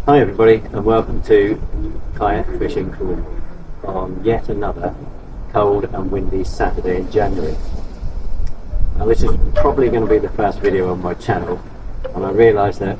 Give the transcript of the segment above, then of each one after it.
Hi everybody, and welcome to Kayak Fishing Cornwall on yet another cold and windy Saturday in January. Now this is probably going to be the first video on my channel, and I realise that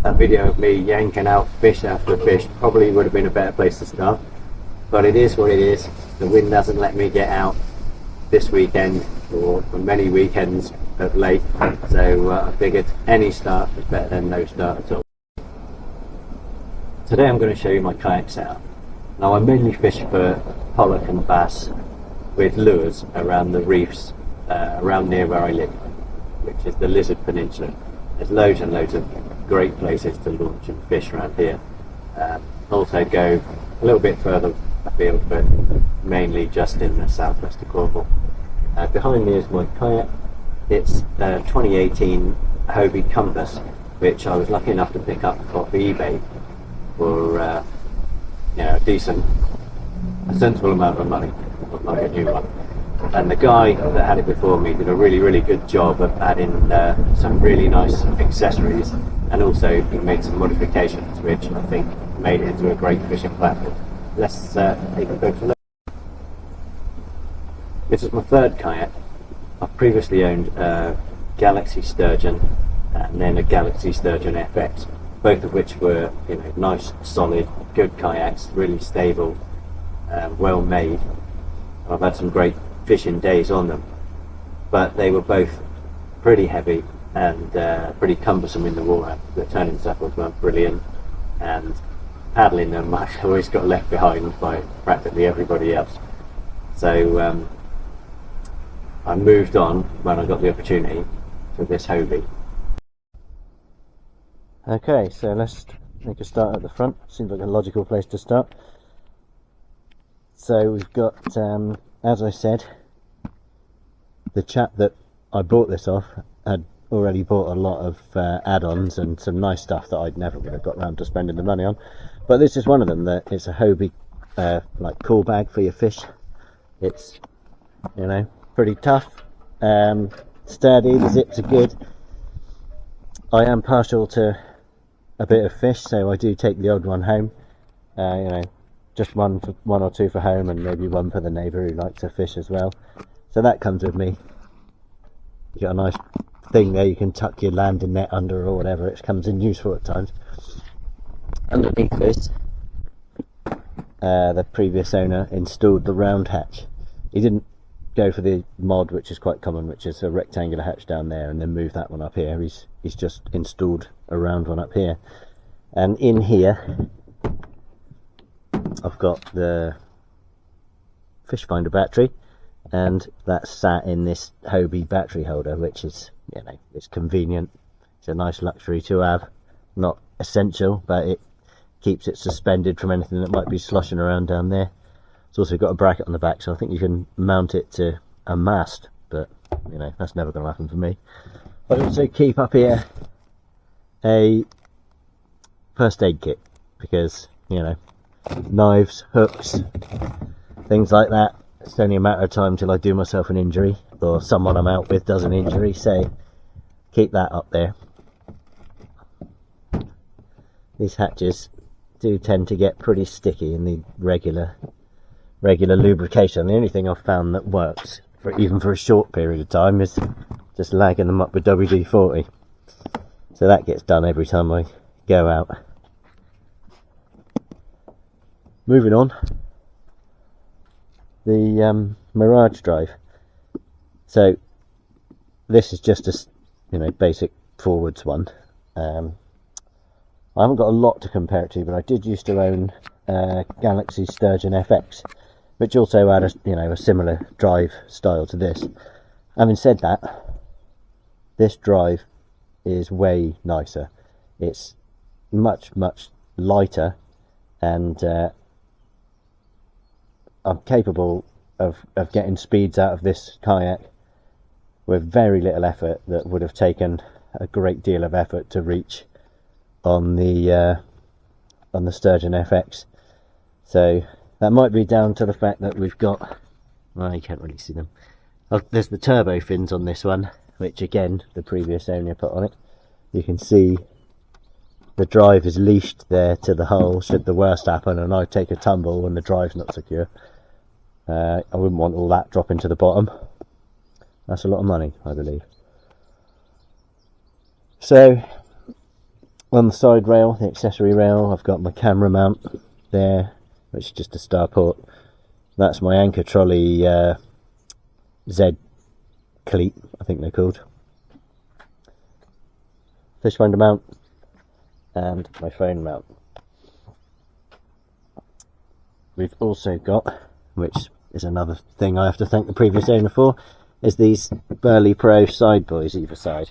a video of me yanking out fish after fish probably would have been a better place to start, but it is what it is. The wind doesn't let me get out this weekend or for many weekends of late, so I figured any start is better than no start at all. Today I'm going to show you my kayak setup. Now I mainly fish for pollock and bass with lures around the reefs around near where I live, which is the Lizard Peninsula. There's loads and loads of great places to launch and fish around here. Also go a little bit further afield, but mainly just in the South West Cornwall. Behind me is my kayak. It's a 2018 Hobie Compass, which I was lucky enough to pick up off eBay for a sensible amount of money, not like a new one. And the guy that had it before me did a really good job of adding some really nice accessories, and also he made some modifications which I think made it into a great fishing platform. Let's take a closer look. This is my third kayak. I've previously owned a Galaxy Sturgeon and then a Galaxy Sturgeon FX, both of which were, nice, solid, good kayaks, really stable, well made. I've had some great fishing days on them, but they were both pretty heavy and pretty cumbersome in the water. The turning circles weren't brilliant, and paddling them I always got left behind by practically everybody else. So I moved on when I got the opportunity to this Hobie. Okay, so let's make a start at the front. Seems like a logical place to start. So we've got, as I said, the chap that I bought this off had already bought a lot of add-ons and some nice stuff that I'd never would have got round to spending the money on. But this is one of them. That it's a Hobie like cool bag for your fish. It's pretty tough, sturdy. The zips are good. I am partial to a bit of fish, so I do take the odd one home. Just one or two for home, and maybe one for the neighbour who likes to fish as well. So that comes with me. You got a nice thing there you can tuck your landing net under or whatever. It comes in useful at times. Underneath this, the previous owner installed the round hatch. He didn't go for the mod, which is quite common, which is a rectangular hatch down there, and then move that one up here. He's just installed a round one up here, and in here I've got the fish finder battery, and that's sat in this Hobie battery holder, which is it's convenient. It's a nice luxury to have, not essential, but it keeps it suspended from anything that might be sloshing around down there. It's also got a bracket on the back, so I think you can mount it to a mast, but that's never going to happen for me. I also keep up here a first aid kit, because knives, hooks, things like that, it's only a matter of time till I do myself an injury or someone I'm out with does an injury, so keep that up there. These hatches do tend to get pretty sticky and need regular lubrication. The only thing I've found that works even for a short period of time is just lagging them up with WD-40. So that gets done every time I go out. Moving on, the Mirage drive. So this is just a basic forwards one. I haven't got a lot to compare it to, but I did used to own Galaxy Sturgeon FX, which also had a similar drive style to this. Having said that, this drive is way nicer. It's much lighter, and I'm capable of getting speeds out of this kayak with very little effort that would have taken a great deal of effort to reach on the Sturgeon FX. So that might be down to the fact that we've got, well, you can't really see them. There's the turbo fins on this one, which again the previous owner put on it. You can see the drive is leashed there to the hull should the worst happen and I take a tumble and the drive's not secure. I wouldn't want all that dropping to the bottom. That's a lot of money, I believe. So on the side rail, the accessory rail, I've got my camera mount there, which is just a starport. That's my anchor trolley Z cleat, I think they're called. Fish finder mount and my phone mount. We've also got, which is another thing I have to thank the previous owner for, is these Burley Pro side buoys either side,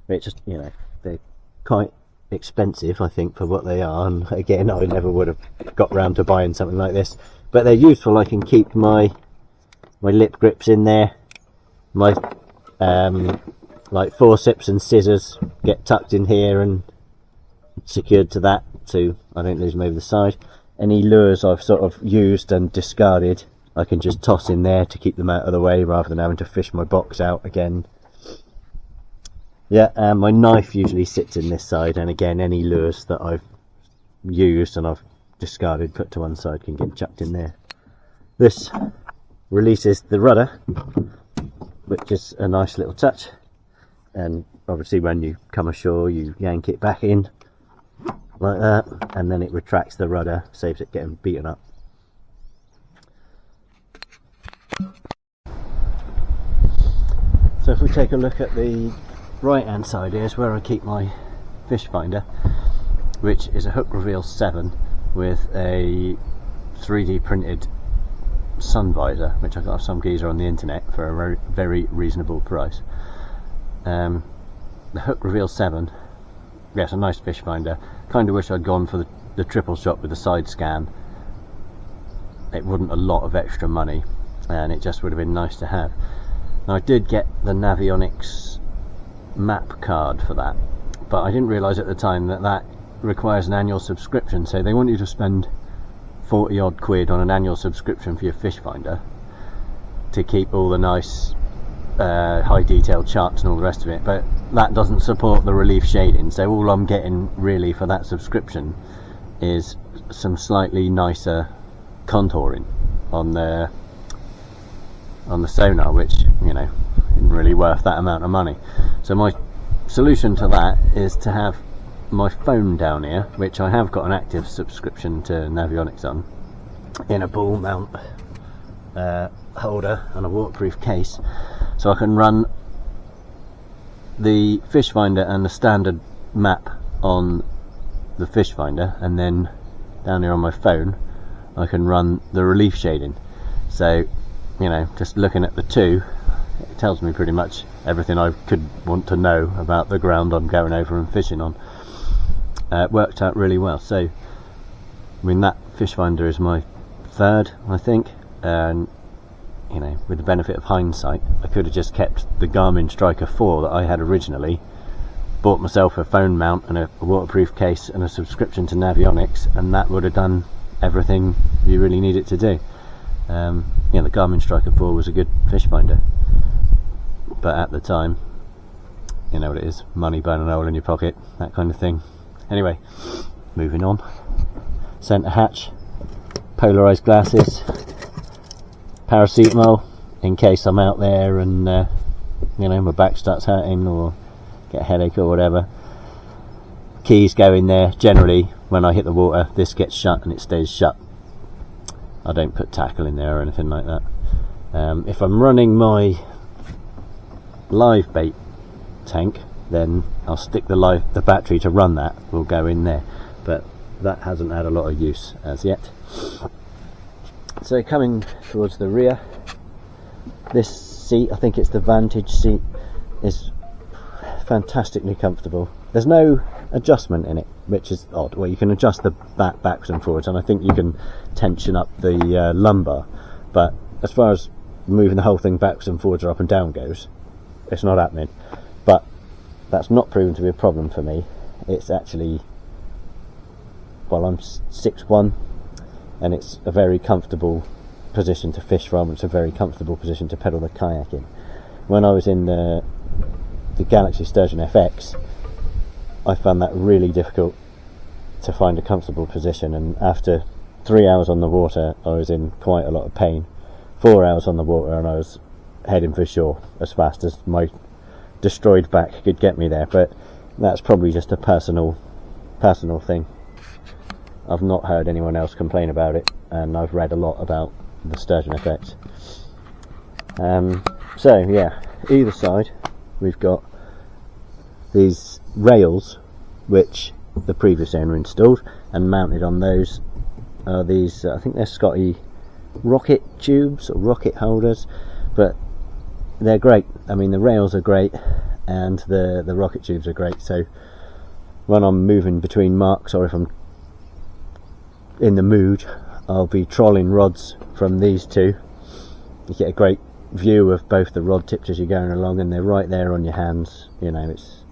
which, you know, they're quite expensive I think for what they are, and again I never would have got round to buying something like this, but they're useful. I can keep my lip grips in there, my like forceps and scissors get tucked in here and secured to that so I don't lose them over the side. Any lures I've sort of used and discarded I can just toss in there to keep them out of the way rather than having to fish my box out again. Yeah, and my knife usually sits in this side, and again any lures that I've used and I've discarded, put to one side, can get chucked in there. This releases the rudder, which is a nice little touch, and obviously when you come ashore you yank it back in like that, and then it retracts the rudder, saves it getting beaten up. So if we take a look at the right hand side, here's where I keep my fish finder, which is a Hook Reveal 7 with a 3D printed sun visor, which I got off some geezer on the internet for a very, very reasonable price. The Hook Reveal 7, yes, a nice fish finder. Kind of wish I'd gone for the triple shot with the side scan. It wouldn't a lot of extra money, and it just would have been nice to have. Now I did get the Navionics map card for that, but I didn't realise at the time that that requires an annual subscription, so they want you to spend 40 odd quid on an annual subscription for your fish finder to keep all the nice high detail charts and all the rest of it, but that doesn't support the relief shading, so all I'm getting really for that subscription is some slightly nicer contouring on the sonar, which, you know, isn't really worth that amount of money. So my solution to that is to have my phone down here, which I have got an active subscription to Navionics on, in a ball mount holder and a waterproof case, so I can run the fish finder and the standard map on the fish finder, and then down here on my phone I can run the relief shading. So, you know, just looking at the two, it tells me pretty much everything I could want to know about the ground I'm going over and fishing on. It worked out really well. So, I mean, that fish finder is my third, I think, and, you know, with the benefit of hindsight, I could have just kept the Garmin Striker 4 that I had originally, bought myself a phone mount and a waterproof case and a subscription to Navionics, and that would have done everything you really need it to do. Yeah, the Garmin Striker 4 was a good fish finder, but at the time, you know what it is, money burning a hole in your pocket, that kind of thing. Anyway, moving on. Centre hatch, polarised glasses, paracetamol in case I'm out there and you know, my back starts hurting or get a headache or whatever. Keys go in there. Generally when I hit the water this gets shut and it stays shut. I don't put tackle in there or anything like that. If I'm running my live bait tank, then I'll stick the battery to run that will go in there, but that hasn't had a lot of use as yet. So coming towards the rear, this seat, I think it's the Vantage seat, is fantastically comfortable. There's no adjustment in it, which is odd. Well, you can adjust the back backwards and forwards, and I think you can tension up the lumbar, but as far as moving the whole thing backwards and forwards or up and down goes, it's not happening. But that's not proven to be a problem for me. It's actually, well, I'm 6'1", and it's a very comfortable position to fish from. It's a very comfortable position to pedal the kayak in. When I was in the Galaxy Sturgeon FX, I found that really difficult to find a comfortable position, and after 3 hours on the water I was in quite a lot of pain. 4 hours on the water and I was heading for shore as fast as my destroyed back could get me there, but that's probably just a personal thing. I've not heard anyone else complain about it, and I've read a lot about the sturgeon effect. So yeah, either side we've got these rails which the previous owner installed, and mounted on those are these I think they're Scotty rocket tubes or rocket holders, but they're great. I mean, the rails are great and the rocket tubes are great, so when I'm moving between marks, or if I'm in the mood, I'll be trolling rods from these two. You get a great view of both the rod tips as you're going along, and they're right there on your hands. You know, it's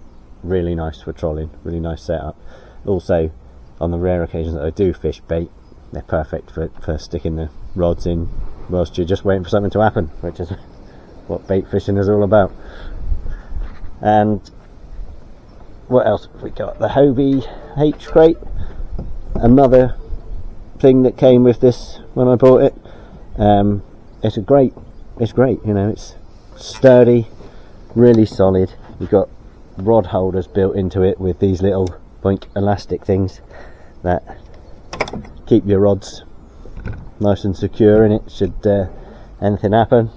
really nice for trolling, really nice setup. Also, on the rare occasions that I do fish bait, they're perfect for sticking the rods in whilst you're just waiting for something to happen, which is what bait fishing is all about. And what else have we got? The Hobie H crate, another thing that came with this when I bought it. It's great, you know, it's sturdy, really solid. You've got rod holders built into it with these little boink elastic things that keep your rods nice and secure in it should anything happen.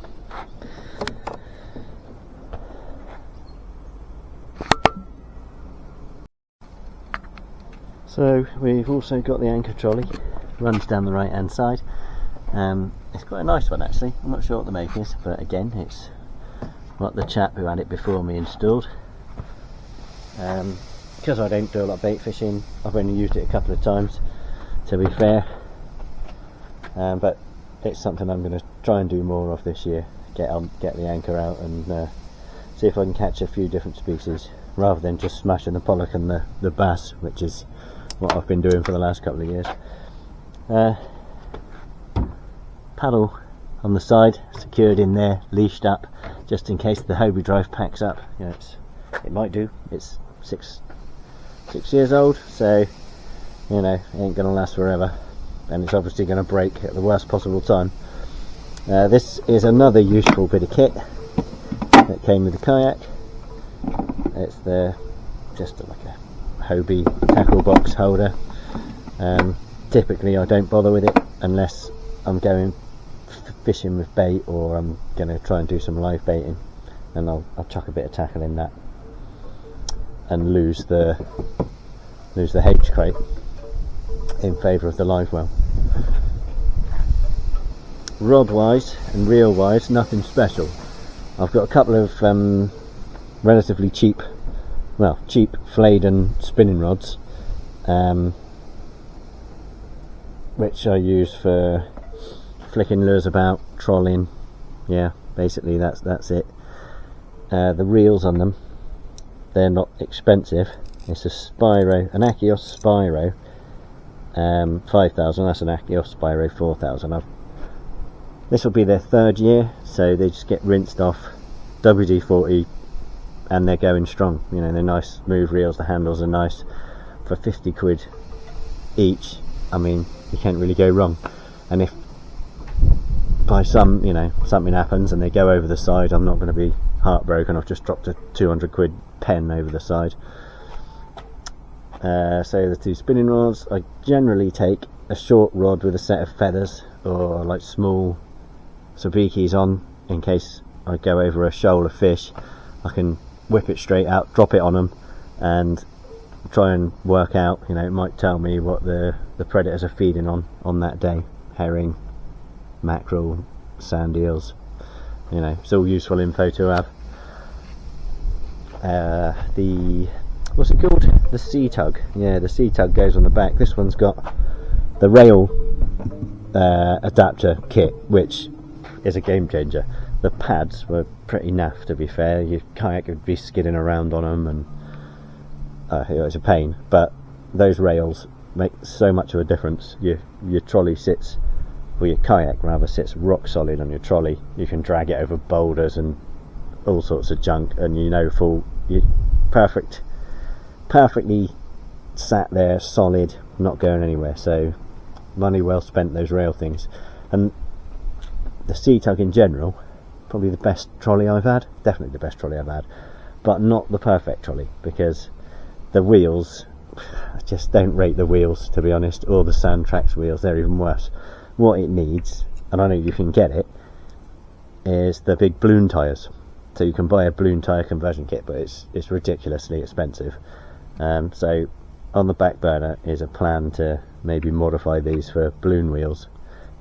So we've also got the anchor trolley, runs down the right hand side. It's quite a nice one actually. I'm not sure what the make is, but again it's what the chap who had it before me installed. Because I don't do a lot of bait fishing, I've only used it a couple of times, to be fair, but it's something I'm going to try and do more of this year. Get the anchor out and see if I can catch a few different species rather than just smashing the pollock and the bass, which is what I've been doing for the last couple of years. Paddle on the side, secured in there, leashed up, just in case the Hobie drive packs up. You know, it might do. It's six years old, so you know, it ain't gonna last forever, and it's obviously gonna break at the worst possible time. This is another useful bit of kit that came with the kayak. It's just like a Hobie tackle box holder. Typically I don't bother with it unless I'm going fishing with bait, or I'm going to try and do some live baiting, and I'll chuck a bit of tackle in that and lose the H crate in favour of the live well. Rod wise and reel wise, nothing special. I've got a couple of relatively cheap flayed and spinning rods, which I use for flicking lures about, trolling. Yeah, basically that's it. The reels on them, they're not expensive. It's a Spyro, an Achios Spyro 5000. That's an Achios Spyro 4000. This will be their third year, so they just get rinsed off, WD-40, and they're going strong. You know, they're nice smooth reels. The handles are nice. For 50 quid each, I mean, you can't really go wrong. And if by something happens and they go over the side, I'm not going to be heartbroken. I've just dropped a 200 quid pen over the side. So the two spinning rods, I generally take a short rod with a set of feathers, or like small sabikis on, in case I go over a shoal of fish. I can whip it straight out, drop it on them, and try and work out, you know, it might tell me what the predators are feeding on that day. Herring, mackerel, sand eels, you know, it's all useful info to have. What's it called? The sea tug. Yeah, the sea tug goes on the back. This one's got the rail adapter kit, which is a game changer. The pads were pretty naff, to be fair. Your kayak would be skidding around on them, and it was a pain. But those rails make so much of a difference. Your trolley sits, or your kayak rather, sits rock solid on your trolley. You can drag it over boulders and all sorts of junk, and you know you're perfectly sat there, solid, not going anywhere. So money well spent, those rail things. And the Sea Tug in general, probably the best trolley I've had, definitely the best trolley I've had, but not the perfect trolley, because the wheels, I just don't rate the wheels, to be honest, or the Sandtrax wheels, they're even worse. What it needs, and I know you can get it, is the big balloon tyres. So you can buy a balloon tyre conversion kit, but it's ridiculously expensive. So on the back burner is a plan to maybe modify these for balloon wheels,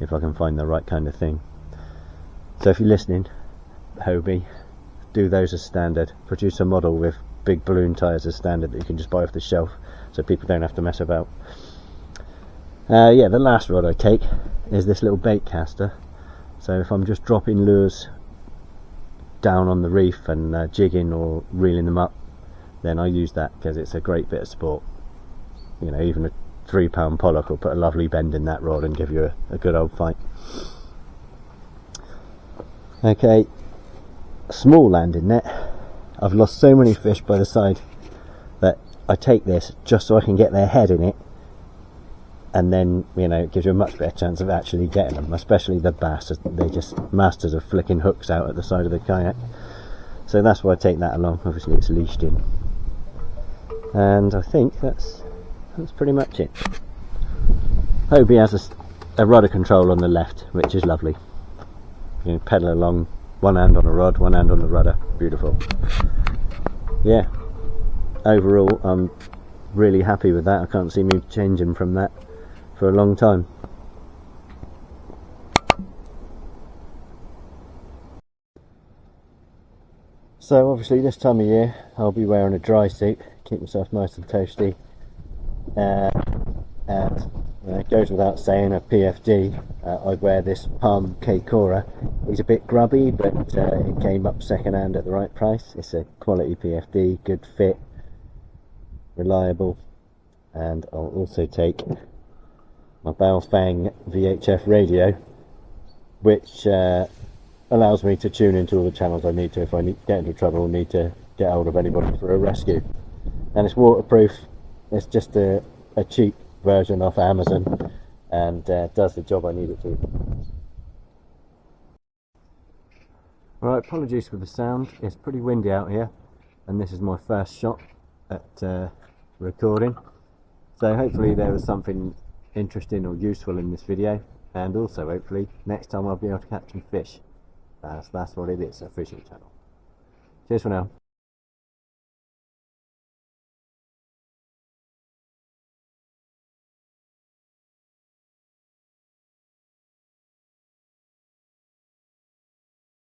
if I can find the right kind of thing. So if you're listening, Hobie, do those as standard. Produce a model with big balloon tyres as standard that you can just buy off the shelf, so people don't have to mess about. Yeah, the last rod I take is this little bait caster. So if I'm just dropping lures down on the reef and jigging or reeling them up, then I use that because it's a great bit of sport. You know, even a 3-pound pollock will put a lovely bend in that rod and give you a good old fight. Okay, small landing net. I've lost so many fish by the side that I take this just so I can get their head in it, and then, you know, it gives you a much better chance of actually getting them, especially the bass. They just masters of flicking hooks out at the side of the kayak. So that's why I take that along. Obviously it's leashed in, and I think that's pretty much it. Hobie has a rudder control on the left, which is lovely. You can pedal along, one hand on a rod, one hand on the rudder. Beautiful. Yeah, overall I'm really happy with that. I can't see me changing from that for a long time. So obviously this time of year I'll be wearing a dry suit, keep myself nice and toasty, and it goes without saying, a PFD. I wear this Palm K-Cora. It's a bit grubby, but it came up second hand at the right price. It's a quality PFD, good fit, reliable. And I'll also take my Baofeng VHF radio, which allows me to tune into all the channels I need to if I get into trouble or need to get hold of anybody for a rescue. And it's waterproof. It's just a cheap version off Amazon, and does the job I need it to. Right, apologies for the sound. It's pretty windy out here, and this is my first shot at recording. So hopefully there was something interesting or useful in this video, and also hopefully next time I'll be able to catch some fish. That's what it is, a fishing channel. Cheers for now.